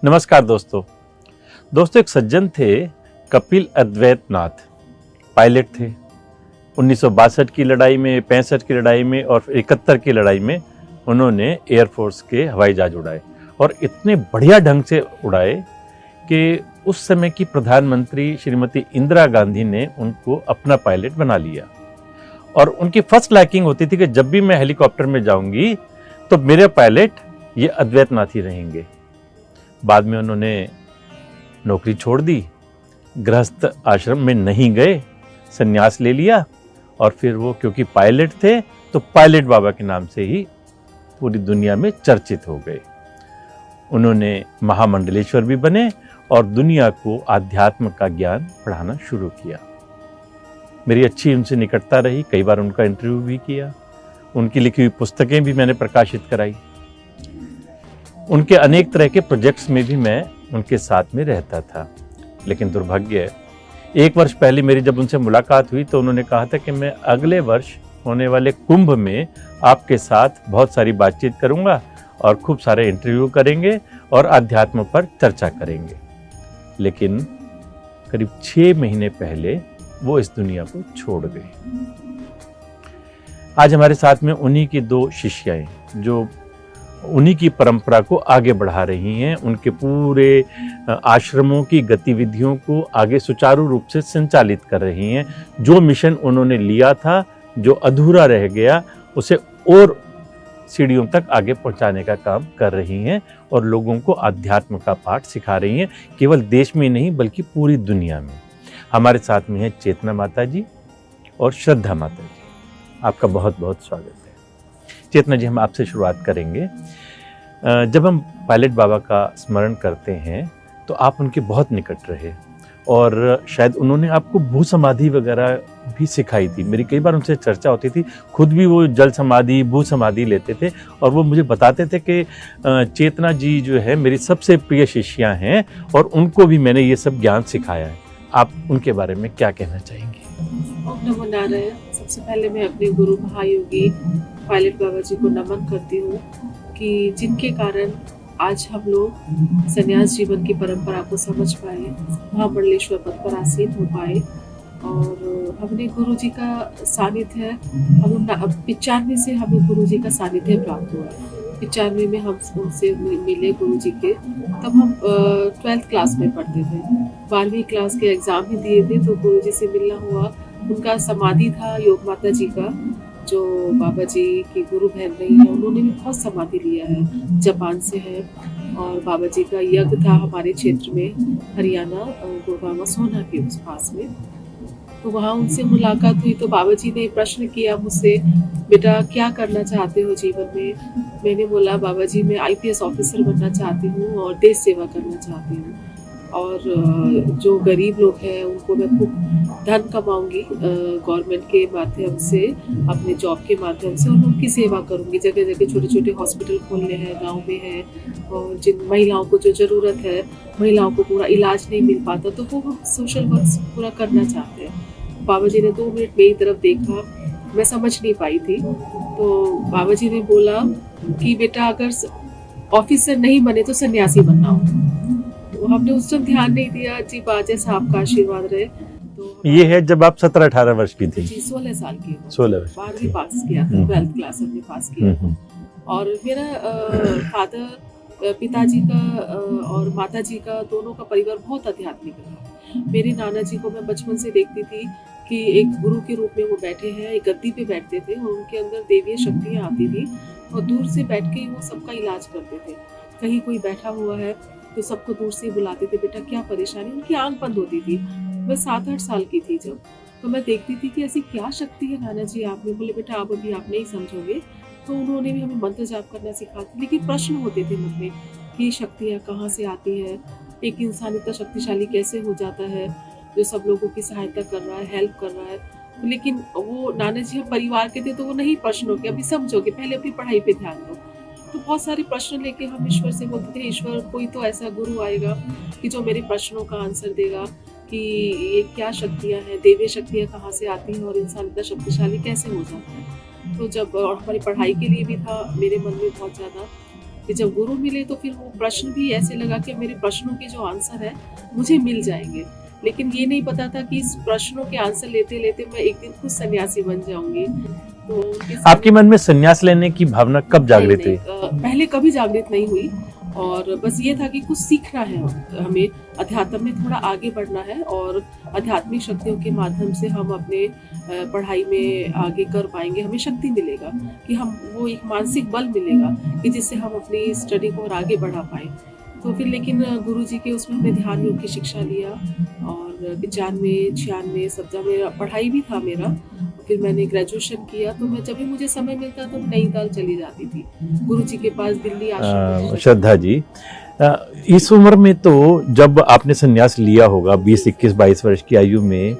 नमस्कार दोस्तों एक सज्जन थे कपिल अद्वैत नाथ, पायलट थे। 1962 की लड़ाई में, 65 की लड़ाई में और 71 की लड़ाई में उन्होंने एयरफोर्स के हवाई जहाज उड़ाए और इतने बढ़िया ढंग से उड़ाए कि उस समय की प्रधानमंत्री श्रीमती इंदिरा गांधी ने उनको अपना पायलट बना लिया। और उनकी फर्स्ट लाइकिंग होती थी कि जब भी मैं हेलीकॉप्टर में जाऊंगी तो मेरे पायलट ये अद्वैत नाथ ही रहेंगे। बाद में उन्होंने नौकरी छोड़ दी, गृहस्थ आश्रम में नहीं गए, संन्यास ले लिया और फिर वो क्योंकि पायलट थे तो पायलट बाबा के नाम से ही पूरी दुनिया में चर्चित हो गए। उन्होंने महामंडलेश्वर भी बने और दुनिया को आध्यात्म का ज्ञान पढ़ाना शुरू किया। मेरी अच्छी उनसे निकटता रही, कई बार उनका इंटरव्यू भी किया, उनकी लिखी हुई पुस्तकें भी मैंने प्रकाशित कराई। उनके अनेक तरह के प्रोजेक्ट्स में भी मैं उनके साथ में रहता था। लेकिन दुर्भाग्य, 1 वर्ष पहले मेरी जब उनसे मुलाकात हुई तो उन्होंने कहा था कि मैं अगले वर्ष होने वाले कुंभ में आपके साथ बहुत सारी बातचीत करूंगा और खूब सारे इंटरव्यू करेंगे और आध्यात्म पर चर्चा करेंगे। लेकिन करीब 6 महीने पहले वो इस दुनिया को छोड़ गए। आज हमारे साथ में उन्हीं की 2 शिष्याएं जो उन्हीं की परंपरा को आगे बढ़ा रही हैं, उनके पूरे आश्रमों की गतिविधियों को आगे सुचारू रूप से संचालित कर रही हैं। जो मिशन उन्होंने लिया था, जो अधूरा रह गया, उसे और सीढ़ियों तक आगे पहुंचाने का काम कर रही हैं और लोगों को अध्यात्म का पाठ सिखा रही हैं, केवल देश में नहीं बल्कि पूरी दुनिया में। हमारे साथ में है चेतना माता जी और श्रद्धा माता जी। आपका बहुत बहुत स्वागत है। चेतना जी, हम आपसे शुरुआत करेंगे। जब हम पायलट बाबा का स्मरण करते हैं तो आप उनके बहुत निकट रहे और शायद उन्होंने आपको भू समाधि वगैरह भी सिखाई थी। मेरी कई बार उनसे चर्चा होती थी, खुद भी वो जल समाधि, भू समाधि लेते थे और वो मुझे बताते थे कि चेतना जी जो है मेरी सबसे प्रिय शिष्या हैं और उनको भी मैंने ये सब ज्ञान सिखाया है। आप उनके बारे में क्या कहना चाहेंगे? नमो नारायण। सबसे पहले मैं अपने गुरु महायोगी पायलट बाबा जी को नमन करती हूँ कि जिनके कारण आज हम लोग संन्यास जीवन की परंपरा को समझ पाए, महामंडलेश्वर पद पर आसीन हो पाए और हमने गुरु जी का सानिध्य, हम 95 से हमें गुरु जी का सानिध्य प्राप्त हुआ। 95 में हम उनसे मिले गुरु जी के, तब हम 12th क्लास में पढ़ते थे। 12वीं क्लास के एग्ज़ाम भी दिए थे तो गुरु जी से मिलना हुआ। उनका समाधि था योग माता जी का, जो बाबा जी की गुरु बहन रही है, उन्होंने भी बहुत समाधि लिया है, जापान से है। और बाबा जी का यज्ञ था हमारे क्षेत्र में, हरियाणा, गुरुग्राम सोना के उस पास में। तो वहाँ उनसे मुलाकात हुई तो बाबा जी ने प्रश्न किया मुझसे, बेटा क्या करना चाहते हो जीवन में? मैंने बोला बाबा जी मैं IPS ऑफिसर बनना चाहती हूँ और देश सेवा करना चाहती हूँ और जो गरीब लोग हैं उनको मैं खूब धन कमाऊंगी गवर्नमेंट के माध्यम से, अपने जॉब के माध्यम से, और उनकी सेवा करूंगी। जगह जगह छोटे छोटे हॉस्पिटल खोलने हैं, गांव में हैं, और जिन महिलाओं को जो ज़रूरत है, महिलाओं को पूरा इलाज नहीं मिल पाता तो वो सोशल वर्क पूरा करना चाहते हैं। बाबा जी ने 2 मिनट मेरी तरफ देखा, मैं समझ नहीं पाई थी। तो बाबा जी ने बोला कि बेटा अगर ऑफिसर नहीं बने तो सन्यासी बनना हो। तो हमने उस टाइम ध्यान नहीं दिया। जी बाजे साहब का आशीर्वाद रहे। तो ये है जब आप 17-18 वर्ष की थी? जी 16 साल की। 16 वर्ष। 12वीं पास किया था, 12th क्लास हमने पास किया। और मेरा फादर, पिताजी का और माता जी का, दोनों का परिवार बहुत आध्यात्मिक रहा। मेरे नाना जी को मैं बचपन से देखती थी कि एक गुरु के रूप में वो बैठे हैं, एक गद्दी पे बैठते थे और उनके अंदर देवीय शक्तियाँ आती थी और दूर से बैठ के वो सबका इलाज करते थे। कहीं कोई बैठा हुआ है तो सबको दूर से बुलाते थे, बेटा क्या परेशानी? उनकी आंख बंद होती थी। मैं 7-8 साल की थी जब, तो मैं देखती थी कि ऐसी क्या शक्ति है नाना जी आप में। बोले बेटा आप अभी आप नहीं समझोगे। तो उन्होंने भी हमें मंत्र जाप करना सिखाते, लेकिन प्रश्न होते थे मन में कि शक्तियाँ कहाँ से आती है, एक इंसान इतना शक्तिशाली कैसे हो जाता है जो सब लोगों की सहायता कर रहा है, हेल्प कर रहा है। लेकिन वो नाना जी हम परिवार के थे तो वो नहीं प्रश्नों के, अभी समझोगे, पहले अपनी पढ़ाई पे ध्यान दो। तो बहुत सारे प्रश्न लेके हम ईश्वर से बोलते थे, ईश्वर कोई तो ऐसा गुरु आएगा कि जो मेरे प्रश्नों का आंसर देगा कि ये क्या शक्तियाँ हैं, देवी शक्तियाँ कहाँ से आती हैं और इंसान इतना शक्तिशाली कैसे हो जाता है। तो जब और हमारी पढ़ाई के लिए भी था मेरे मन में बहुत ज़्यादा, कि जब गुरु मिले तो फिर वो प्रश्न भी ऐसे लगा कि मेरे प्रश्नों के जो आंसर है मुझे मिल जाएंगे, लेकिन ये नहीं पता था कि इस प्रश्नों के आंसर लेते लेते मैं एक दिन खुद सन्यासी बन जाऊंगी। तो आपके मन में संन्यास लेने की भावना कब जागृत हुई? पहले कभी जागृत नहीं हुई, और बस ये था कि कुछ सीखना है हमें, अध्यात्म में थोड़ा आगे बढ़ना है और आध्यात्मिक शक्तियों के माध्यम से हम अपने पढ़ाई में आगे कर पाएंगे, हमें शक्ति मिलेगा कि हम वो एक मानसिक बल मिलेगा कि जिससे हम अपनी स्टडी को और आगे बढ़ा पाए। तो फिर लेकिन गुरुजी के उसमें हमने ध्यान योग की शिक्षा लिया और 95, 96 सब जब पढ़ाई भी था मेरा। फिर मैंने ग्रेजुएशन किया, तो मैं जब भी मुझे समय मिलता तो मैं नैनीताल चली जाती थी गुरुजी के पास, दिल्ली आश्रम। श्रद्धा जी, इस उम्र में तो जब आपने संन्यास लिया होगा 20, 21, 22 वर्ष की आयु में,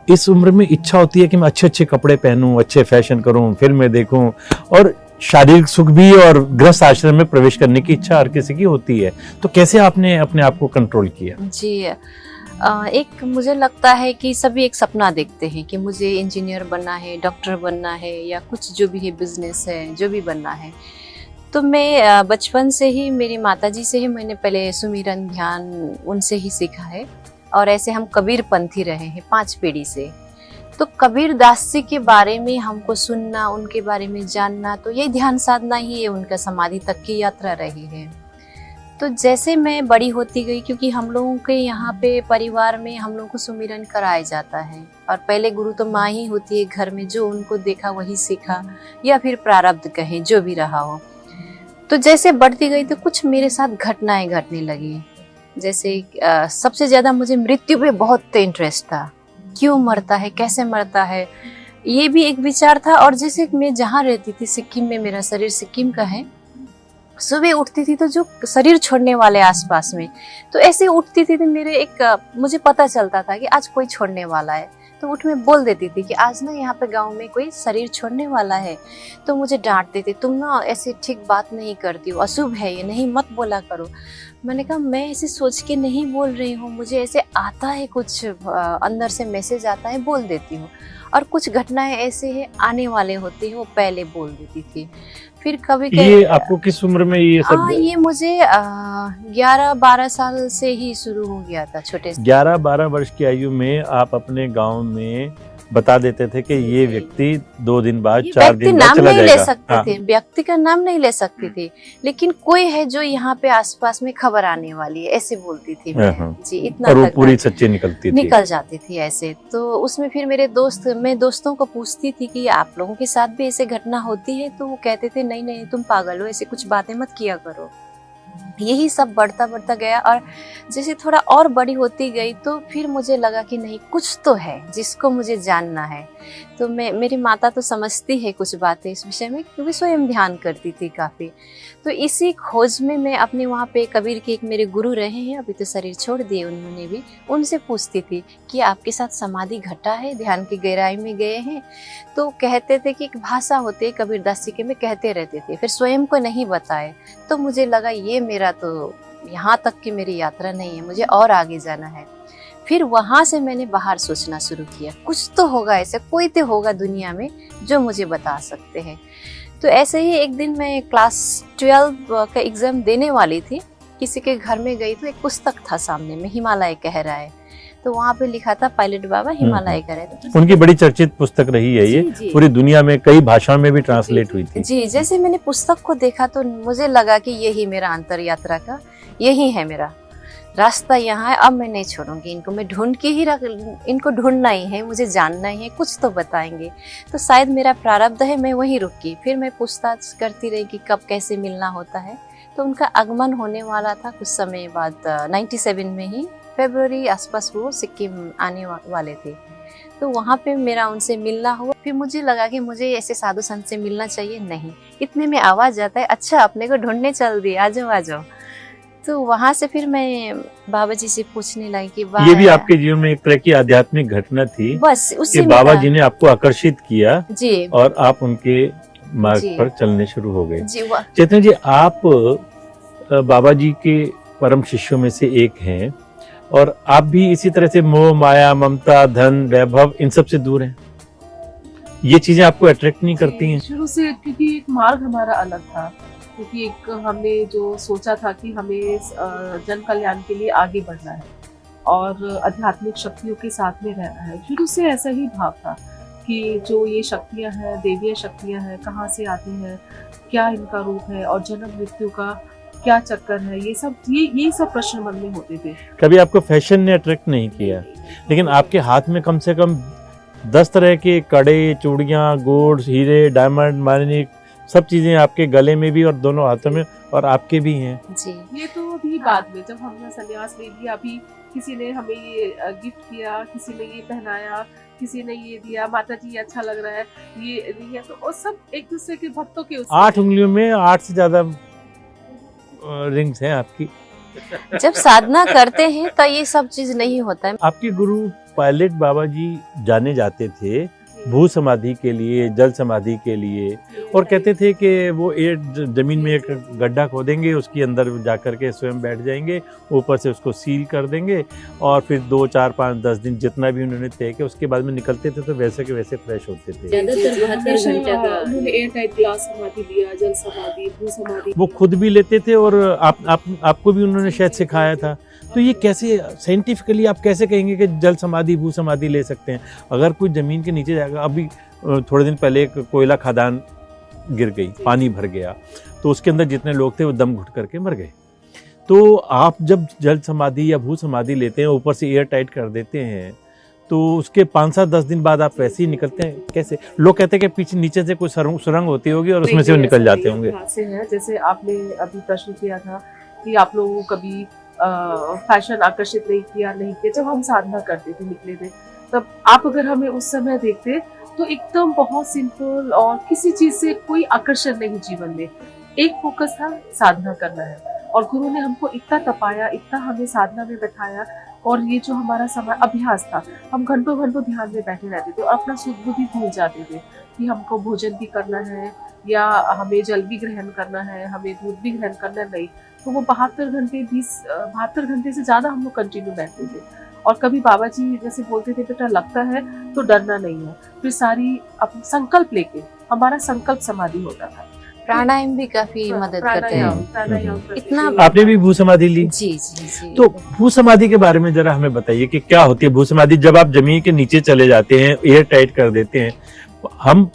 इस उम्र में इच्छा होती है कि मैं अच्छे अच्छे कपड़े पहनूं, अच्छे फैशन करूं, फिल्में देखूं, और शारीरिक सुख भी और गृहस्थ आश्रम में प्रवेश करने की इच्छा हर किसी की होती है। तो कैसे आपने अपने आप को कंट्रोल किया? जी, एक मुझे लगता है कि सभी एक सपना देखते हैं कि मुझे इंजीनियर बनना है, डॉक्टर बनना है, या कुछ जो भी है बिजनेस है, जो भी बनना है। तो मैं बचपन से ही मेरी माताजी से ही मैंने पहले सुमिरन ध्यान उनसे ही सीखा है, और ऐसे हम कबीर पंथी रहे हैं 5 पीढ़ी से। तो कबीर दास जी के बारे में हमको सुनना, उनके बारे में जानना, तो ये ध्यान साधना ही है, उनका समाधि तक की यात्रा रही है। तो जैसे मैं बड़ी होती गई, क्योंकि हम लोगों के यहाँ पे परिवार में हम लोगों को सुमिरन कराया जाता है, और पहले गुरु तो माँ ही होती है घर में, जो उनको देखा वही सीखा, या फिर प्रारब्ध कहें, जो भी रहा हो। तो जैसे बढ़ती गई तो कुछ मेरे साथ घटनाएं घटने लगी। जैसे सबसे ज्यादा मुझे मृत्यु पे बहुत इंटरेस्ट था, क्यों मरता है, कैसे मरता है, ये भी एक विचार था। और जैसे मैं जहाँ रहती थी सिक्किम में, मेरा शरीर सिक्किम का है, सुबह उठती थी तो जो शरीर छोड़ने वाले आसपास में, तो ऐसे उठती थी तो मेरे मुझे पता चलता था कि आज कोई छोड़ने वाला है, तो उठ में बोल देती थी कि आज ना यहाँ पे गांव में कोई शरीर छोड़ने वाला है। तो मुझे डांटते थे, तुम ना ऐसे ठीक बात नहीं करती हो, अशुभ है ये, नहीं मत बोला करो। मैंने कहा मैं ऐसे सोच के नहीं बोल रही हूँ, मुझे ऐसे आता है, कुछ अंदर से मैसेज आता है, बोल देती हूँ। और कुछ घटनाएं ऐसे है आने वाले होते हैं, वो पहले बोल देती थी। फिर कभी ये आपको किस उम्र में ये सब? ये मुझे 11-12 साल से ही शुरू हो गया था, छोटे से। 11-12 वर्ष की आयु में आप अपने गांव में बता देते थे कि ये व्यक्ति 2 दिन बाद, 4 दिन बाद चला जाएगा। ले सकते थे, व्यक्ति का नाम नहीं ले सकते थे, लेकिन कोई है जो यहाँ पे आसपास में खबर आने वाली है, ऐसे बोलती थी मैं। जी, इतना और वो पूरी सच्ची निकल जाती थी ऐसे। तो उसमें फिर मैं दोस्तों को पूछती थी कि आप लोगों के साथ भी ऐसे घटना होती है? तो वो कहते थे नहीं नहीं, तुम पागल हो, ऐसे कुछ बातें मत किया करो। यही सब बढ़ता बढ़ता गया, और जैसे थोड़ा और बड़ी होती गई तो फिर मुझे लगा कि नहीं, कुछ तो है जिसको मुझे जानना है। तो मेरी माता तो समझती है कुछ बातें इस विषय में, क्योंकि स्वयं ध्यान करती थी काफ़ी। तो इसी खोज में मैं अपने वहाँ पे कबीर के एक मेरे गुरु रहे हैं, अभी तो शरीर छोड़ दिए उन्होंने भी, उनसे पूछती थी कि आपके साथ समाधि घटा है, ध्यान की गहराई में गए हैं? तो कहते थे कि एक भाषा होती है कबीर दास जी के, में कहते रहते थे, फिर स्वयं को नहीं बताए। तो मुझे लगा ये मेरा तो यहाँ तक की मेरी यात्रा नहीं है, मुझे और आगे जाना है। फिर वहाँ से मैंने बाहर सोचना शुरू किया, कुछ तो होगा ऐसे, कोई तो होगा दुनिया में जो मुझे बता सकते हैं। तो ऐसे ही एक दिन मैं क्लास 12 का एग्जाम देने वाली थी, किसी के घर में गई तो एक पुस्तक था सामने में, हिमालय कह रहा है। तो वहाँ पे लिखा था पायलट बाबा हिमालय कह रहे थे। उनकी बड़ी चर्चित पुस्तक रही है ये, पूरी दुनिया में कई भाषाओं में भी ट्रांसलेट हुई थी। जी, जैसे मैंने पुस्तक को देखा तो मुझे लगा कि यही मेरा अंतर यात्रा का, यही है मेरा रास्ता, यहाँ है, अब मैं नहीं छोड़ूंगी इनको, मैं ढूंढ के ही इनको ढूंढना ही है, मुझे जानना ही है, कुछ तो बताएंगे। तो शायद मेरा प्रारब्ध है, मैं वहीं रुकी। फिर मैं पूछताछ करती रही कि कब कैसे मिलना होता है। तो उनका आगमन होने वाला था कुछ समय बाद, 97 में ही फरवरी आसपास वो सिक्किम आने वाले थे। तो वहाँ पे मेरा उनसे मिलना हुआ। फिर मुझे लगा कि मुझे ऐसे साधु संत से मिलना चाहिए, नहीं, इतने में आवाज़ आता है, अच्छा अपने को ढूंढने चल दिए, आ जाओ आ जाओ। तो वहाँ से फिर मैं बाबा जी से पूछने लगी कि ये भी आपके जीवन में एक तरह की आध्यात्मिक घटना थी, बस उसी कि बाबा जी ने आपको आकर्षित किया जी, और आप उनके मार्ग पर चलने शुरू हो गए। चेतना जी, आप बाबा जी के परम शिष्यों में से एक हैं, और आप भी इसी तरह से मोह, माया, ममता, धन, वैभव, इन सब से दूर हैं। ये चीजें आपको अट्रैक्ट नहीं करती हैं? शुरू से, क्योंकि एक मार्ग हमारा अलग था, क्योंकि एक हमने जो सोचा था कि हमें जन कल्याण के लिए आगे बढ़ना है और आध्यात्मिक शक्तियों के साथ में रहना है। शुरू से ऐसा ही भाव था कि जो ये शक्तियाँ हैं, देवीय शक्तियाँ हैं, कहाँ से आती हैं, क्या इनका रूप है और जन्म मृत्यु का क्या चक्कर है, ये सब प्रश्न मन में होते थे। कभी आपको फैशन ने अट्रैक्ट नहीं किया, लेकिन आपके हाथ में कम से कम 10 तरह के कड़े, चूड़ियाँ, गोल्ड, हीरे, डायमंड, मानिक, सब चीजें आपके गले में भी और दोनों हाथों में और आपके भी हैं। जी। ये तो अभी बाद में जब हमने संन्यास ले लिया, अभी किसी ने हमें ये गिफ्ट किया, किसी ने ये पहनाया, किसी ने ये दिया, माता जी अच्छा लग रहा है, ये नहीं है, तो वो सब एक दूसरे के भक्तों के 8 उंगलियों में 8 से ज्यादा रिंग्स हैं आपकी। जब साधना करते हैं तो ये सब चीज नहीं होता है। आपके गुरु पायलट बाबा जी जाने जाते थे भू समाधि के लिए, जल समाधि के लिए, और कहते थे कि वो जमीन में एक गड्ढा खोदेंगे, उसके अंदर जाकर के स्वयं बैठ जाएंगे, ऊपर से उसको सील कर देंगे और फिर 2, 4, 5, 10 दिन जितना भी उन्होंने तय किया उसके बाद में निकलते थे तो वैसे के वैसे फ्रेश होते थे। उन्होंने एयर टाइट ग्लास समाधि लिया, जल समाधि, भू समाधि, वो खुद भी लेते थे और आपको भी उन्होंने शायद सिखाया था। तो ये कैसे साइंटिफिकली आप कैसे कहेंगे कि जल समाधि, भू समाधि ले सकते हैं? अगर कोई जमीन के नीचे जाएगा, अभी थोड़े दिन पहले एक कोयला खदान गिर गई, पानी भर गया, तो उसके अंदर जितने लोग थे वो दम घुट करके मर गए। तो आप जब जल समाधि या भू समाधि लेते हैं, ऊपर से एयर टाइट कर देते हैं, तो उसके 5-7-10 दिन बाद आप वैसे ही निकलते हैं कैसे? लोग कहते हैं कि पीछे नीचे से कोई सुरंग होती होगी और उसमें से वो निकल जाते होंगे। जैसे आपने अभी प्रश्न किया था कि आप लोगों को कभी फैशन आकर्षित नहीं किया। जब हम साधना करते थे, निकले थे, तब आप अगर हमें उस समय देखते तो एकदम बहुत सिंपल और किसी चीज से कोई आकर्षण नहीं जीवन में। एक फोकस था, साधना करना है, और गुरु ने हमको इतना तपाया, इतना हमें साधना में बैठाया, और ये जो हमारा समय अभ्यास था, हम घंटों घंटों ध्यान में बैठे रहते थे और अपना सुध बुद्धि भूल जाते थे कि हमको भोजन भी करना है या हमें जल भी ग्रहण करना है, हमें दूध भी ग्रहण करना है, नहीं। तो वो 72 घंटे से ज्यादा हम लोग कंटिन्यू बैठते थे। और कभी बाबा जी जैसे बोलते थे, बेटा लगता है तो डरना नहीं है, फिर सारी संकल्प लेके हमारा संकल्प समाधि होता था। प्राणायाम भी काफी मदद करते हैं। इतना आपने भी भू समाधि ली? जी जी जी। तो भू समाधि के बारे में जरा हमें बताइए कि क्या होती है भू समाधि? जब आप जमीन के नीचे चले जाते हैं, एयर टाइट कर देते हैं, हम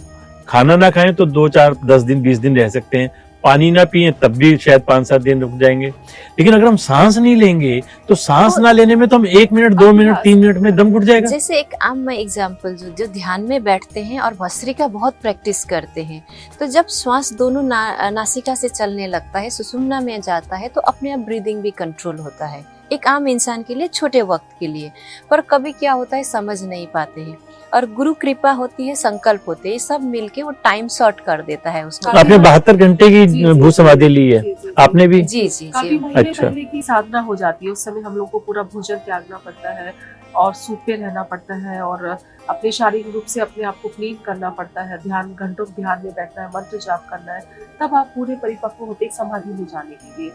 खाना ना खाएं तो 2, 4, 10 दिन, 20 दिन रह सकते हैं, पानी ना पिए तब भी शायद 5-7 दिन रुक जाएंगे, लेकिन अगर हम सांस नहीं लेंगे तो सांस ना लेने में तो हम 1 मिनट, 2 मिनट, 3 मिनट में दम घुट जाएगा। जैसे एक आम एग्जाम्पल, जो ध्यान में बैठते हैं और भस्त्रिका बहुत प्रैक्टिस करते हैं, तो जब श्वास दोनों नासिका से चलने लगता है, सुषुम्ना में जाता है, तो अपने आप ब्रीदिंग भी कंट्रोल होता है। एक आम इंसान के लिए, छोटे वक्त के लिए, पर कभी क्या होता है समझ नहीं पाते हैं, और गुरु कृपा होती है, संकल्प होते हैं, सब मिलके वो टाइम शॉर्ट कर देता है उसको। आपने 72 घंटे की भू समाधि ली है? आपने भी? जी जी काफी जी। महीने अच्छा। पहले की साधना हो जाती है। उस समय हम लोग को पूरा भोजन त्यागना पड़ता है और सूप पे रहना पड़ता है और अपने शारीरिक रूप से अपने आप को क्लीन करना पड़ता है, ध्यान, घंटों ध्यान में बैठना है, मंत्र जाप करना है, तब आप पूरे परिपक्व होते एक समाधि में जाने के लिए।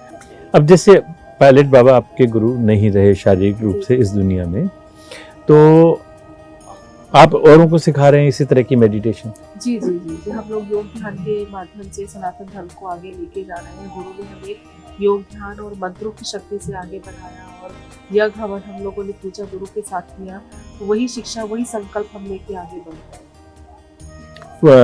अब जैसे पायलट बाबा आपके गुरु नहीं रहे शारीरिक रूप से इस दुनिया में, तो आप औरों को सिखा रहे हैं इसी तरह की मेडिटेशन? जी जी जी जी। हम लोग योग ध्यान के माध्यम से सनातन धर्म को आगे लेके जा रहे हैं। गुरु ने हमें योग ध्यान और मंत्रों की शक्ति से आगे बढ़ाया और यज्ञ हवन हम लोगों ने पूजा गुरु के साथ किया, तो वही शिक्षा, वही संकल्प हम लेके आगे बढ़ रहे हैं।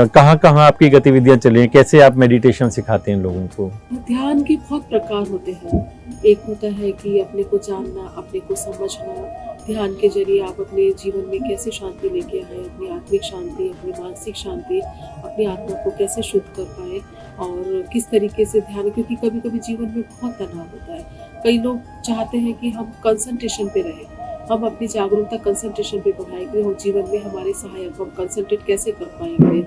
कहाँ कहाँ आपकी गतिविधियां चली हैं? कैसे आप मेडिटेशन सिखाते हैं लोगों को? ध्यान के बहुत प्रकार होते हैं। एक होता है कि अपने को जानना, अपने को समझना। ध्यान के जरिए आप अपने जीवन में कैसे शांति लेके आए, अपनी आत्मिक शांति, अपनी मानसिक शांति, अपनी आत्मा को कैसे शुद्ध कर पाए, और किस तरीके से ध्यान, क्योंकि कभी कभी जीवन में बहुत तनाव होता है। कई लोग चाहते हैं कि हम कंसंट्रेशन पे रहें, हम अपनी जागरूकता कंसंट्रेशन पे बढ़ाएंगे और जीवन में हमारे सहायक, हम कंसंट्रेट कैसे कर पाएंगे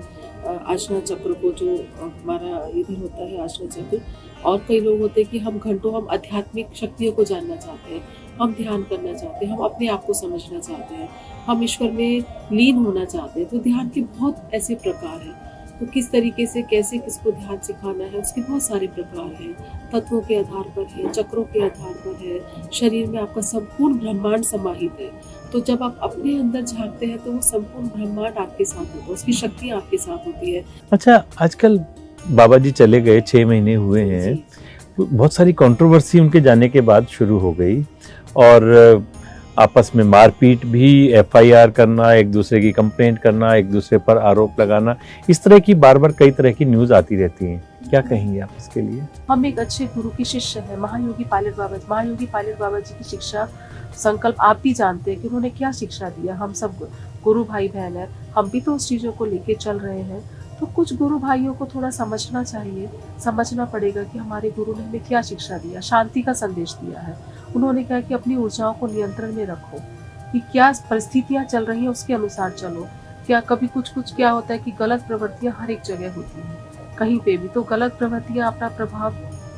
आसना चक्र को, जो हमारा इधर होता है आसना चक्र। और कई लोग होते हैं कि हम घंटों, हम आध्यात्मिक शक्तियों को जानना चाहते हैं, हम ध्यान करना चाहते हैं, हम अपने आप को समझना चाहते हैं, हम ईश्वर में लीन होना चाहते हैं। तो ध्यान के बहुत ऐसे प्रकार हैं। तो किस तरीके से कैसे किसको ध्यान सिखाना है, उसके बहुत सारे प्रकार हैं। तत्वों के आधार पर है, चक्रों के आधार पर है, शरीर में आपका संपूर्ण ब्रह्मांड समाहित है। तो जब आप अपने अंदर झांकते हैं तो वो संपूर्ण ब्रह्मांड आपके साथ होता है, उसकी शक्ति आपके साथ होती है। अच्छा, आजकल बाबा जी चले गए, 6 महीने हुए हैं, बहुत सारी कंट्रोवर्सी उनके जाने के बाद शुरू हो गई और आपस में मारपीट भी, एफआईआर करना, एक दूसरे की कंप्लेंट करना, एक दूसरे पर आरोप लगाना, इस तरह की बार बार कई तरह की न्यूज़ आती रहती हैं। क्या कहेंगे आप इसके लिए? हम एक अच्छे गुरु की शिष्य है, महायोगी पायलट बाबा जी की शिक्षा संकल्प आप भी जानते हैं कि उन्होंने क्या शिक्षा दिया। हम सब गुरु भाई बहन है, हम भी तो उस चीज़ों को लेके चल रहे हैं। तो कुछ गुरु भाइयों को थोड़ा समझना चाहिए, समझना पड़ेगा कि हमारे गुरु ने हमें क्या शिक्षा दिया, शांति का संदेश दिया है। उन्होंने कहा कि अपनी ऊर्जाओं को नियंत्रण में रखो, कि क्या परिस्थितियाँ चल रही हैं उसके अनुसार चलो। क्या कभी कुछ क्या होता है कि गलत प्रवृत्तियाँ हर एक जगह होती हैं, कहीं पे भी तो गलत प्रवृत्तियाँ अपना प्रभाव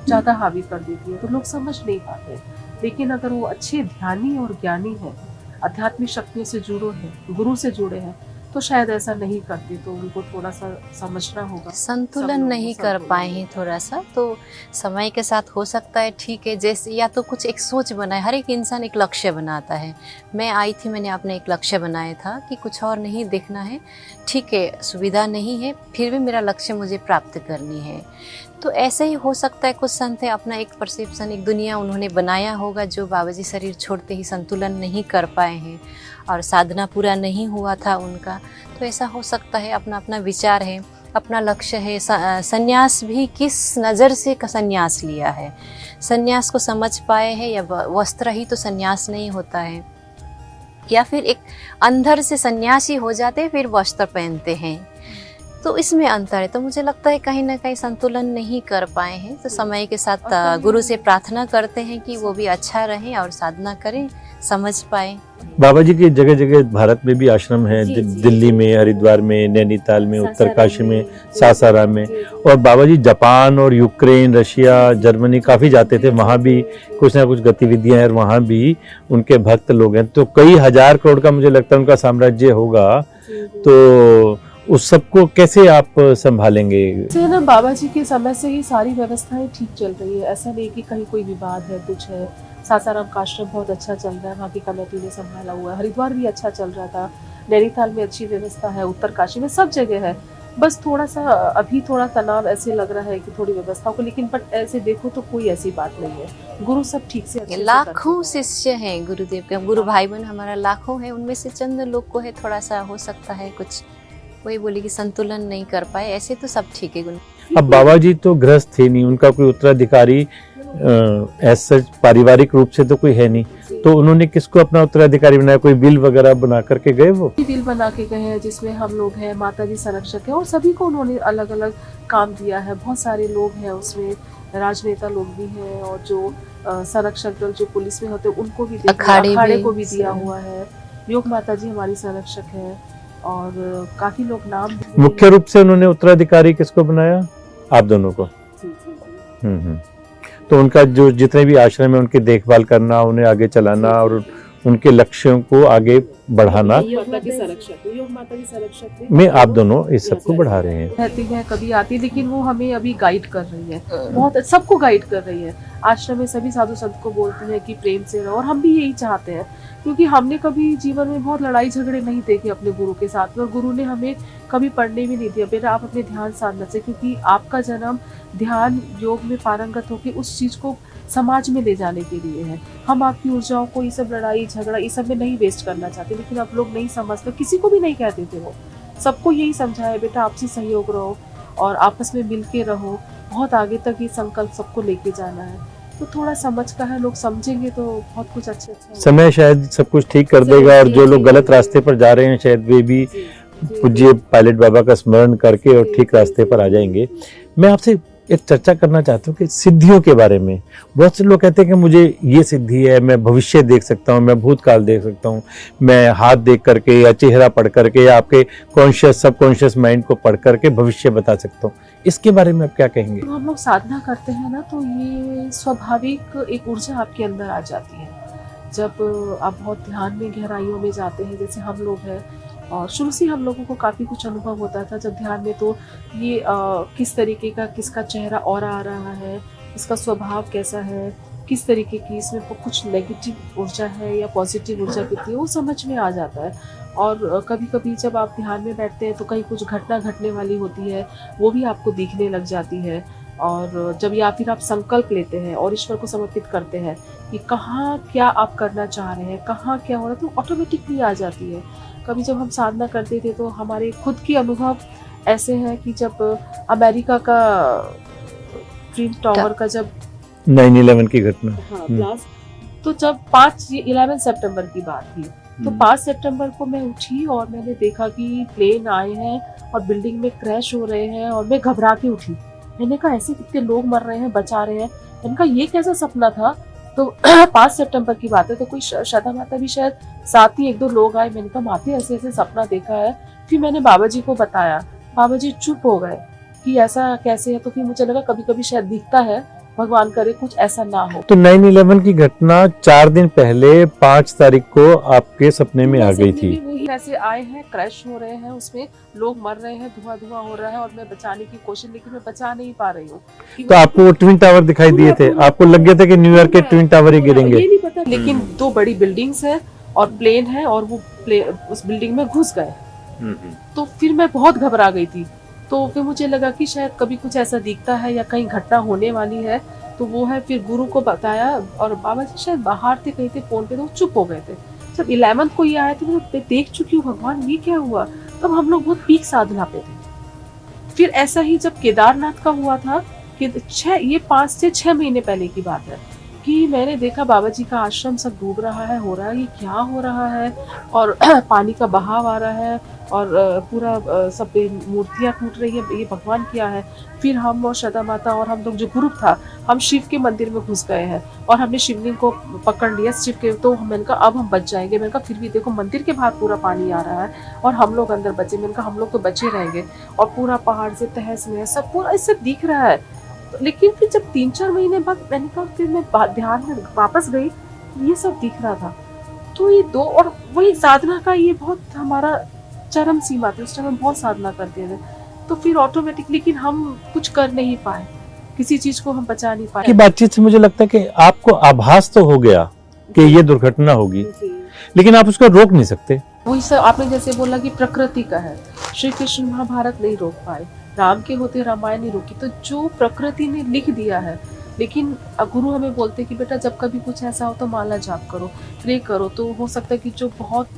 ज़्यादा हावी कर देती है, तो लोग समझ नहीं पाते। लेकिन अगर वो अच्छे ध्यानी और ज्ञानी हैं, आध्यात्मिक शक्तियों से जुड़े हैं, गुरु से जुड़े हैं, तो शायद ऐसा नहीं करते। तो उनको थोड़ा सा समझना होगा, संतुलन नहीं कर पाए हैं थोड़ा सा, तो समय के साथ हो सकता है, ठीक है। जैसे या तो कुछ एक सोच बनाए, हर एक इंसान एक लक्ष्य बनाता है। मैं आई थी, मैंने अपने एक लक्ष्य बनाया था कि कुछ और नहीं देखना है, ठीक है, सुविधा नहीं है, फिर भी मेरा लक्ष्य मुझे प्राप्त करनी है। तो ऐसे ही हो सकता है कुछ संत है, अपना एक परसेप्शन, एक दुनिया उन्होंने बनाया होगा, जो बाबा जी शरीर छोड़ते ही संतुलन नहीं कर पाए हैं और साधना पूरा नहीं हुआ था उनका। तो ऐसा हो सकता है, अपना अपना विचार है, अपना लक्ष्य है। संन्यास भी किस नज़र से संन्यास लिया है, संन्यास को समझ पाए हैं, या वस्त्र ही तो संन्यास नहीं होता है, या फिर एक अंदर से सन्यासी हो जाते फिर वस्त्र पहनते हैं, तो इसमें अंतर है। तो मुझे लगता है कहीं ना कहीं संतुलन नहीं कर पाए हैं। तो समय के साथ गुरु से प्रार्थना करते हैं कि वो भी अच्छा रहें और साधना करें, समझ पाए। बाबा जी की जगह जगह भारत में भी आश्रम है, दिल्ली में, हरिद्वार में, नैनीताल में, उत्तरकाशी में, सासाराम में, और बाबा जी जापान और यूक्रेन, रशिया, जर्मनी काफ़ी जाते थे, वहाँ भी कुछ ना कुछ गतिविधियाँ हैं और वहाँ भी उनके भक्त लोग हैं। तो कई हजार करोड़ का मुझे लगता है उनका साम्राज्य होगा। तो उस सबको कैसे आप संभालेंगे? तो ना बाबा जी के समय से ही सारी व्यवस्थाएं ठीक चल रही है, ऐसा नहीं कि कहीं कोई विवाद है, कुछ है। सासाराम का आश्रम बहुत अच्छा चल रहा है, वहाँ की कमेटी ने संभाला हुआ है। हरिद्वार भी अच्छा चल रहा था, नैनीताल में अच्छी व्यवस्था है, उत्तरकाशी में, सब जगह है। बस थोड़ा सा अभी थोड़ा तनाव ऐसे लग रहा है कि थोड़ी व्यवस्थाओं को, लेकिन बट ऐसे देखो तो कोई ऐसी बात नहीं है। गुरु सब ठीक से अच्छे से लाखों शिष्य हैं गुरुदेव के, गुरु भाई बहन हमारा लाखों है, उनमें से चंद लोग को है थोड़ा सा हो सकता है कुछ, वही बोले कि संतुलन नहीं कर पाए, ऐसे तो सब ठीक है। अब बाबा जी तो गृहस्थ थे नहीं, उनका कोई उत्तराधिकारी ऐसा पारिवारिक रूप से तो कोई है नहीं, तो उन्होंने किसको अपना उत्तराधिकारी बनाया? कोई बिल वगैरह बना करके गए? वो बिल बना के गए हैं जिसमें हम लोग हैं, माता जी संरक्षक है, और सभी को उन्होंने अलग अलग काम दिया है। बहुत सारे लोग हैं उसमें, राजनेता लोग भी हैं, और जो संरक्षक दल जो पुलिस में होते हैं उनको भी, अखाड़े को भी दिया हुआ है। योग माता जी हमारी संरक्षक है, और काफी लोग नाम। मुख्य रूप से उन्होंने उत्तराधिकारी किसको बनाया? आप दोनों को। तो उनका जो जितने भी आश्रम है उनकी देखभाल करना, उन्हें आगे चलाना और उनके लक्ष्यों को आगे बढ़ाना। योग माता की संरक्षक में आप दोनों इस सबको बढ़ा रहे हैं। रहती है, कभी आती, लेकिन वो हमें अभी गाइड कर रही है, बहुत सबको गाइड कर रही है। आश्रम में सभी साधु संत को बोलती है कि प्रेम से रहो, और हम भी यही चाहते हैं, क्योंकि हमने कभी जीवन में बहुत लड़ाई झगड़े नहीं देखे अपने गुरु के साथ में, और गुरु ने हमें कभी पढ़ने भी नहीं दिया, बेटा आप अपने ध्यान साधना से, क्योंकि आपका जन्म ध्यान योग में पारंगत होकर उस चीज को समाज में ले जाने के लिए है। हम आपकी ऊर्जाओं को ये सब लड़ाई झगड़ा ये सब में नहीं वेस्ट करना चाहते, लेकिन आप लोग नहीं समझते, किसी को भी नहीं कहते थे। वो सबको यही समझाया, बेटा आपसी सहयोग रहो और आपस में मिल के रहो, बहुत आगे तक ये संकल्प सबको लेके जाना है। तो थोड़ा समझ का है, लोग समझेंगे तो बहुत कुछ अच्छा समय शायद सब कुछ ठीक कर देगा, और जो लोग गलत रास्ते पर जा रहे हैं शायद वे भी पूज्य पायलट बाबा का स्मरण करके और ठीक रास्ते पर आ जाएंगे। मैं आपसे एक चर्चा करना चाहता हूँ कि सिद्धियों के बारे में। बहुत से लोग कहते हैं कि मुझे ये सिद्धि है, मैं भविष्य देख सकता हूँ, मैं भूतकाल देख सकता हूँ, मैं हाथ देख करके या चेहरा पढ़ करके या आपके कॉन्शियस सबकॉन्शियस माइंड को पढ़ करके भविष्य बता सकता हूँ। इसके बारे में आप क्या कहेंगे? तो हम लोग साधना करते हैं ना, तो ये स्वाभाविक एक ऊर्जा आपके अंदर आ जाती है। जब आप बहुत ध्यान में गहराइयों में जाते हैं, जैसे हम लोग हैं, और शुरू से हम लोगों को काफ़ी कुछ अनुभव होता था जब ध्यान में, तो ये किस तरीके का किसका चेहरा और आ रहा है, इसका स्वभाव कैसा है, किस तरीके की इसमें कुछ नेगेटिव ऊर्जा है या पॉजिटिव ऊर्जा कितनी है, वो समझ में आ जाता है। और कभी कभी जब आप ध्यान में बैठते हैं तो कहीं कुछ घटना घटने वाली होती है, वो भी आपको दिखने लग जाती है। और जब या फिर आप संकल्प लेते हैं और ईश्वर को समर्पित करते हैं कि कहाँ क्या आप करना चाह रहे हैं, कहाँ क्या हो रहा है, तो ऑटोमेटिकली आ जाती है। कभी जब हम साधना करते थे तो हमारे खुद के अनुभव ऐसे हैं कि जब अमेरिका का ट्विन टावर का जब 9/11 की घटना। हाँ ब्लास्ट, तो जब 11 सितंबर की बात थी, तो 5 सितंबर को मैं उठी और मैंने देखा कि प्लेन आए हैं और बिल्डिंग में क्रैश हो रहे हैं और मैं घबरा के उठी। मैंने कहा ऐसे कितने लोग मर रहे हैं, बचा रहे हैं। मैंने कहा ये कैसा सपना था। तो 5 सितंबर की बात है, तो कोई श्रद्धा माता भी शायद साथ ही 1-2 लोग आए। मैंने कहा माते ऐसे ऐसे सपना देखा है। फिर मैंने बाबा जी को बताया, बाबा जी चुप हो गए कि ऐसा कैसे है। तो फिर मुझे लगा कभी कभी शायद दिखता है, भगवान करे कुछ ऐसा ना हो। तो 9/11 की घटना 4 दिन पहले 5 तारीख को आपके सपने में आ गई थी। वही ऐसे आए हैं, क्रैश हो रहे हैं, उसमें लोग मर रहे हैं, धुआं धुआं हो रहा है और मैं बचाने की कोशिश, लेकिन मैं बचा नहीं पा रही हूँ। तो आपको ट्विन टावर दिखाई दिए थे? आपको लग गया था कि न्यूयॉर्क के ट्विन टावर ही गिरेंगे? ये नहीं पता, लेकिन 2 बड़ी बिल्डिंग्स है और प्लेन है और वो उस बिल्डिंग में घुस गए। तो फिर मैं बहुत घबरा गई थी। तो फिर मुझे लगा कि शायद कभी कुछ ऐसा दिखता है या कहीं घटना होने वाली है। तो वो है, फिर गुरु को बताया और बाबा जी शायद बाहर थे, कहीं थे फोन पे, तो चुप हो गए थे। जब 11 को ये आया तो मैं देख चुकी हूँ, भगवान ये क्या हुआ। तब हम लोग बहुत पीक साधना पे थे। फिर ऐसा ही जब केदारनाथ का हुआ था कि 5 से 6 महीने पहले की बात है कि मैंने देखा बाबा जी का आश्रम सब डूब रहा है, हो रहा है, ये क्या हो रहा है। और पानी का बहाव आ रहा है और पूरा सब मूर्तियाँ टूट रही है, ये भगवान क्या है। फिर हम और श्रद्धा माता और हम लोग जो ग्रुप था, हम शिव के मंदिर में घुस गए हैं और हमने शिवलिंग को पकड़ लिया शिव के। तो मैंने कहा अब हम बच जाएंगे। मैंने कहा फिर भी देखो मंदिर के बाहर पूरा पानी आ रहा है और हम लोग अंदर बचे। मैंने कहा हम लोग तो बचे रहेंगे। और पूरा पहाड़ से तहस में सब पूरा इससे दिख रहा है। लेकिन फिर जब 3-4 महीने बाद मैंने कहा, फिर मैं ध्यान में वापस गई, ये सब दिख रहा था। तो ये 2 और वही साधना का ये बहुत हमारा चरम सीमा थी। उस टाइम हम बहुत साधना करते थे। तो फिर ऑटोमेटिक, लेकिन हम कुछ कर नहीं पाए, किसी चीज को हम बचा नहीं पाए। की बातचीत से मुझे लगता है कि आपको आभास तो हो गया कि ये दुर्घटना होगी, लेकिन आप उसको रोक नहीं सकते। वही सर, आपने जैसे बोला कि प्रकृति का है, श्री कृष्ण महाभारत नहीं रोक पाए, राम के होते रामायण नहीं रोकी। तो जो प्रकृति ने लिख दिया है, लेकिन गुरु हमें बोलते हैं कि बेटा जब कभी कुछ ऐसा हो तो माला जाप करो, प्रे करो। तो हो सकता है कि जो बहुत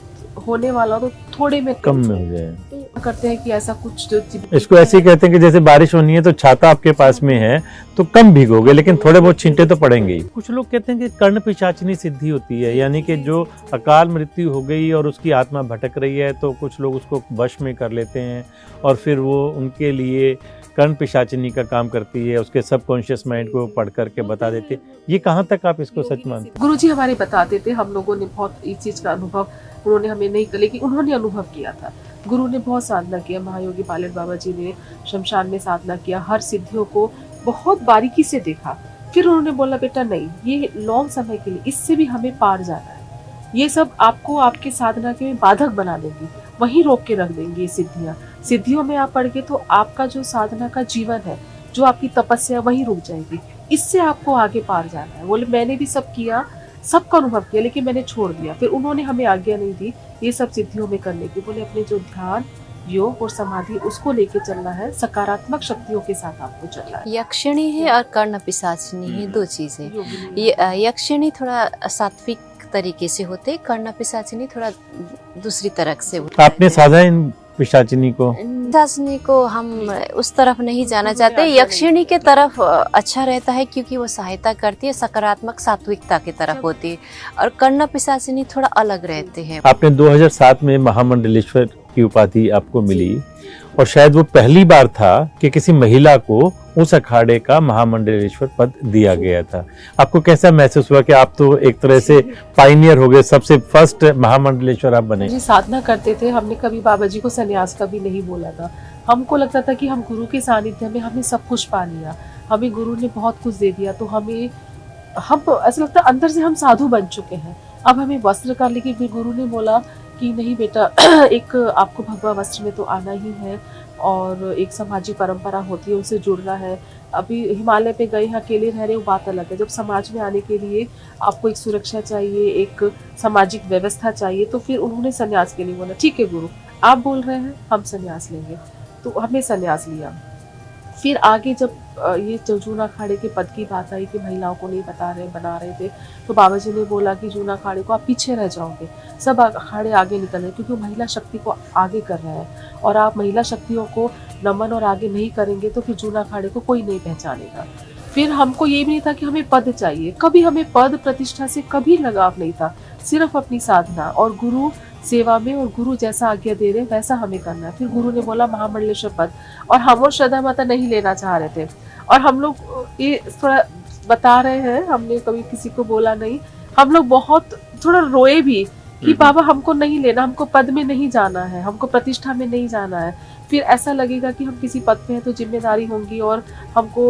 होने वाला तो थोड़े में कम में हो जाए। तो करते हैं कि ऐसा कुछ जो इसको ऐसे ही कहते हैं कि जैसे बारिश होनी है तो छाता आपके पास में है तो कम भीगोगे, लेकिन थोड़े बहुत छींटे तो पड़ेंगे ही। कुछ लोग कहते हैं कि कर्ण पिशाचिनी सिद्धि होती है, यानी कि जो अकाल मृत्यु हो गई और उसकी आत्मा भटक रही है तो कुछ लोग उसको वश में कर लेते हैं और फिर वो उनके लिए कर्ण पिशाचिनी का काम करती है, उसके सबकॉन्शियस माइंड को पढ़ करके बता देते हैं। ये कहाँ तक आप इसको सच मानते हैं? गुरुजी हमारे बताते थे, हम लोगों ने बहुत इस चीज का अनुभव, उन्होंने हमें नहीं, लेकिन उन्होंने अनुभव किया था। गुरु ने बहुत साधना किया, महायोगी पायलट बाबा जी ने शमशान में साधना किया, हर सिद्धियों को बहुत बारीकी से देखा। फिर उन्होंने बोला बेटा नहीं, ये लॉन्ग समय के लिए, इससे भी हमें पार जाना है। ये सब आपको आपके साधना के में बाधक बना देंगी, वहीं रोक के रख देंगी ये सिद्धियाँ। सिद्धियों में आप पड़ गए तो आपका जो साधना का जीवन है, जो आपकी तपस्या, वहीं रुक जाएगी। इससे आपको आगे पार जाना है। बोले मैंने भी सब किया, सबका अनुभव किया, लेकिन मैंने छोड़ दिया। फिर उन्होंने हमें आज्ञा नहीं दी ये सब सिद्धियों में करने की। बोले अपने जो ध्यान, योग और समाधि, उसको लेके चलना है, सकारात्मक शक्तियों के साथ आपको चलना है। यक्षिणी है और कर्ण पिशाचिनी है, 2 चीजें। यक्षिणी थोड़ा सात्विक तरीके से होते, कर्ण पिशाचिनी थोड़ा दूसरी तरह से होते। आपने साधा इन पिशाचिनी को? पिशाचिनी को हम उस तरफ नहीं जाना चाहते। यक्षिणी के तरफ अच्छा रहता है क्योंकि वो सहायता करती है, सकारात्मक सात्विकता की तरफ होती है। और कर्ण पिशाचिनी थोड़ा अलग रहते हैं। आपने 2007 में महामंडलेश्वर की उपाधि आपको मिली और शायद वो पहली बार था कि किसी महिला को उस अखाड़े का महामंडलेश्वर पद दिया गया था। आपको कैसा महसूस हुआ कि आप तो एक तरह से पायनियर हो गए, सबसे फर्स्ट महामंडलेश्वर आप बने? जी साधना करते थे, हमने कभी बाबा जी को संन्यास का भी नहीं बोला था। हमको लगता था कि हम गुरु के सानिध्य में हमने सब कुछ पा लिया, हमें गुरु ने बहुत कुछ दे दिया, तो हम ऐसा लगता है अंदर से हम साधु बन चुके हैं। अब हमें वस्त्र का, लेकिन फिर गुरु ने बोला कि नहीं बेटा, एक आपको भगवा वस्त्र में तो आना ही है, और एक सामाजिक परंपरा होती है, उससे जुड़ना है। अभी हिमालय पे गए हैं, अकेले रह रहे हैं, वो बात अलग है। जब समाज में आने के लिए आपको एक सुरक्षा चाहिए, एक सामाजिक व्यवस्था चाहिए, तो फिर उन्होंने संन्यास के लिए बोला, ठीक है गुरु आप बोल रहे हैं हम संन्यास लेंगे, तो हमने संन्यास लिया। फिर आगे जब ये जूना अखाड़े के पद की बात आई कि महिलाओं को नहीं बना रहे थे, तो बाबा जी ने बोला कि जूना अखाड़े को आप पीछे रह जाओगे, सब अखाड़े आगे निकल रहे, क्योंकि वो महिला शक्ति को आगे कर रहे हैं, और आप महिला शक्तियों को नमन और आगे नहीं करेंगे तो फिर जूना अखाड़े को कोई नहीं पहचानेगा। फिर हमको ये भी नहीं था कि हमें पद चाहिए, कभी हमें पद प्रतिष्ठा से कभी लगाव नहीं था, सिर्फ अपनी साधना और गुरु सेवा में, और गुरु जैसा आज्ञा दे रहे वैसा हमें करना है। फिर गुरु ने बोला महामंडलेश्वर पद, और हम और श्रद्धा माता नहीं लेना चाह रहे थे, और हम लोग ये थोड़ा बता रहे हैं, हमने कभी किसी को बोला नहीं, हम लोग बहुत थोड़ा रोए भी कि बाबा हमको नहीं लेना, हमको पद में नहीं जाना है, हमको प्रतिष्ठा में नहीं जाना है। फिर ऐसा लगेगा कि हम किसी पद पे हैं तो जिम्मेदारी होंगी और हमको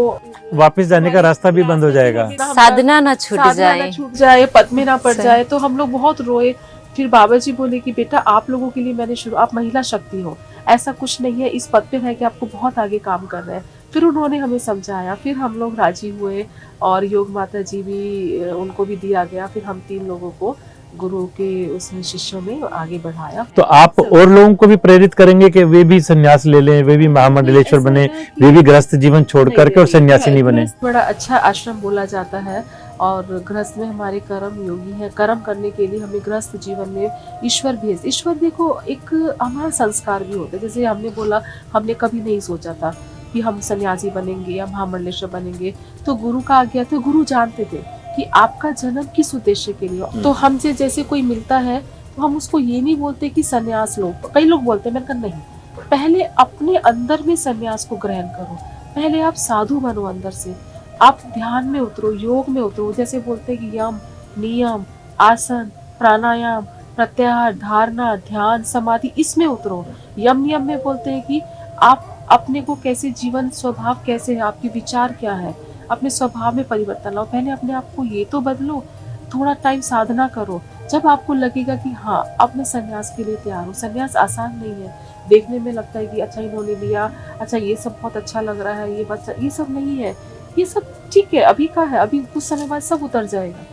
वापस जाने का रास्ता भी बंद हो जाएगा, साधना ना छूट जाए, पद में ना पड़ जाए। तो हम लोग बहुत रोए। फिर बाबा जी बोले कि बेटा आप लोगों के लिए मैंने आप महिला शक्ति हो, ऐसा कुछ नहीं है, इस पद पे रह के आपको बहुत आगे काम करना है। फिर उन्होंने हमें समझाया, फिर हम लोग राजी हुए, और योग माता जी भी, उनको भी दिया गया। फिर हम 3 लोगों को गुरु के उसमें शिष्यों में आगे बढ़ाया। तो आप और लोगों को भी प्रेरित करेंगे कि वे भी संन्यास ले लें, वे भी महामंडलेश्वर बने, वे भी गृहस्थ जीवन छोड़ करके और सन्यासी नहीं बने। बड़ा अच्छा आश्रम बोला जाता है, और गृहस्थ में हमारे कर्म योगी हैं। कर्म करने के लिए हमें गृहस्थ जीवन में ईश्वर देखो एक हमारा संस्कार भी होता है। जैसे हमने बोला, हमने कभी नहीं सोचा था कि हम सन्यासी बनेंगे या महामंडलेश्वर बनेंगे, तो गुरु का आज्ञा था, गुरु जानते थे कि आपका जन्म किस उद्देश्य के लिए। तो हमसे जैसे कोई मिलता है तो हम उसको ये नहीं बोलते कि सन्यास लो। कई लोग बोलते हैं, मैंने कहा नहीं, पहले अपने अंदर में सन्यास को ग्रहण करो, पहले आप साधु बनो, अंदर से आप ध्यान में उतरो, योग में उतरो। जैसे बोलते हैं कि यम, नियम, आसन, प्राणायाम, प्रत्याहार, धारणा, ध्यान, समाधि, इसमें उतरो। यम नियम में बोलते हैं कि आप अपने को कैसे जीवन स्वभाव कैसे है, आपके विचार क्या है, अपने स्वभाव में परिवर्तन लाओ। पहले अपने आप को ये तो बदलो, थोड़ा टाइम साधना करो, जब आपको लगेगा कि हाँ अब मैं संन्यास के लिए तैयार हूँ। संन्यास आसान नहीं है, देखने में लगता है कि अच्छा इन्होंने लिया, अच्छा ये सब बहुत अच्छा लग रहा है, ये बच्चा, ये सब नहीं है, ये सब ठीक है अभी का है, अभी कुछ समय बाद सब उतर जाएगा।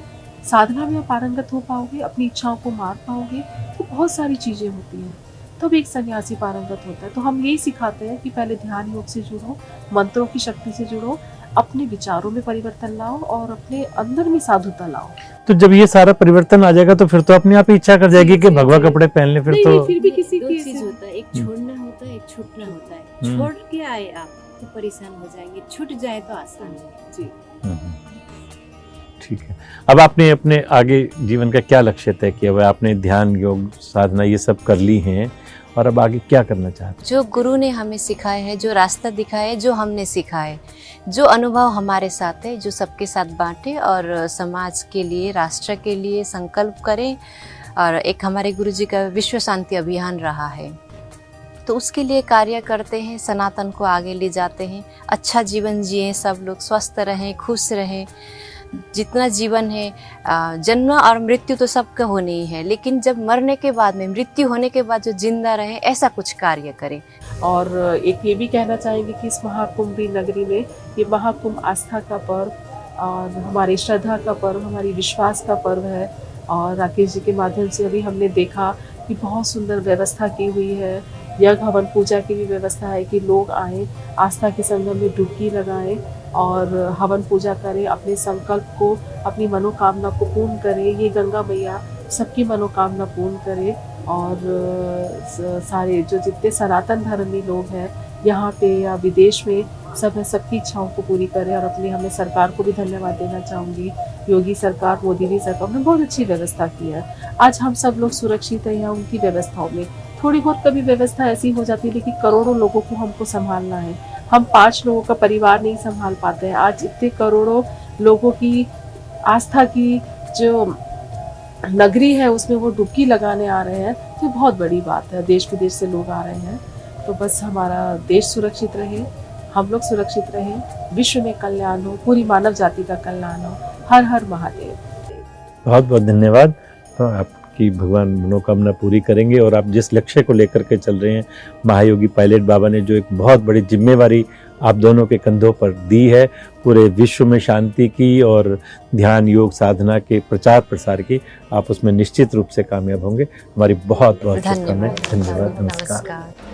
साधना में आप पारंगत हो पाओगे, अपनी इच्छाओं को मार पाओगे, तो बहुत सारी चीजें होती हैं, तब एक सन्यासी पारंगत होता है। तो हम यही सिखाते हैं कि पहले ध्यान योग से जुड़ो, मंत्रों की शक्ति से जुड़ो, अपने विचारों में परिवर्तन लाओ और अपने अंदर में साधुता लाओ। तो जब ये सारा परिवर्तन आ जाएगा तो फिर तो अपने आप ही इच्छा कर जाएगी कि भगवा कपड़े पहन ले। फिर तो फिर भी किसी दो की चीज होता है, एक छोड़ना होता है, एक छूटना होता है। छोड़ के आए आप तो परेशान हो जाएंगे, छूट जाए तो आसान है। जी ठीक है। अब आपने अपने आगे जीवन का क्या लक्ष्य तय किया हुआ है? आपने ध्यान योग साधना ये सब कर ली हैं, और अब आगे क्या करना चाहते हैं? जो गुरु ने हमें सिखाया है, जो रास्ता दिखाया है, जो हमने सीखा है, जो अनुभव हमारे साथ है, जो सबके साथ बांटे और समाज के लिए, राष्ट्र के लिए संकल्प करें। और एक हमारे गुरु जी का विश्व शांति अभियान रहा है, तो उसके लिए कार्य करते हैं, सनातन को आगे ले जाते हैं। अच्छा जीवन जिए, सब लोग स्वस्थ रहें, खुश रहें। जितना जीवन है, जन्म और मृत्यु तो सबका होनी ही है, लेकिन जब मरने के बाद में, मृत्यु होने के बाद जो जिंदा रहे, ऐसा कुछ कार्य करें। और एक ये भी कहना चाहेंगे कि इस महाकुंभी नगरी में ये महाकुंभ आस्था का पर्व और हमारी श्रद्धा का पर्व, हमारी विश्वास का पर्व है। और राकेश जी के माध्यम से अभी हमने देखा कि बहुत सुंदर व्यवस्था की हुई है। यज्ञ हवन पूजा की भी व्यवस्था है कि लोग आए, आस्था के संगम में डुबकी लगाएं और हवन पूजा करें, अपने संकल्प को, अपनी मनोकामना को पूर्ण करें। ये गंगा मैया सबकी मनोकामना पूर्ण करे। और सारे जो जितने सनातन धर्मी लोग हैं यहाँ पे या विदेश में, सब है, सबकी इच्छाओं को पूरी करें। और अपनी हमें सरकार को भी धन्यवाद देना चाहूँगी, योगी सरकार, मोदी जी सरकार ने बहुत अच्छी व्यवस्था की है। आज हम सब लोग सुरक्षित हैं यहाँ उनकी व्यवस्थाओं में। थोड़ी बहुत कभी व्यवस्था ऐसी हो जाती है, लेकिन करोड़ों लोगों को हमको संभालना है। हम 5 लोगों का परिवार नहीं संभाल पाते हैं। आज इतने करोड़ों लोगों की आस्था की जो नगरी है उसमें वो डुबकी लगाने आ रहे हैं, तो बहुत बड़ी बात है। देश विदेश से लोग आ रहे हैं, तो बस हमारा देश सुरक्षित रहे, हम लोग सुरक्षित रहें, विश्व में कल्याण हो, पूरी मानव जाति का कल्याण हो। हर हर महादेव। बहुत बहुत धन्यवाद। तो आप आपकी भगवान मनोकामना पूरी करेंगे। और आप जिस लक्ष्य को लेकर के चल रहे हैं, महायोगी पायलट बाबा ने जो एक बहुत बड़ी जिम्मेवारी आप दोनों के कंधों पर दी है, पूरे विश्व में शांति की और ध्यान योग साधना के प्रचार प्रसार की, आप उसमें निश्चित रूप से कामयाब होंगे। हमारी बहुत बहुत शुभकामनाएं। धन्यवाद। नमस्कार।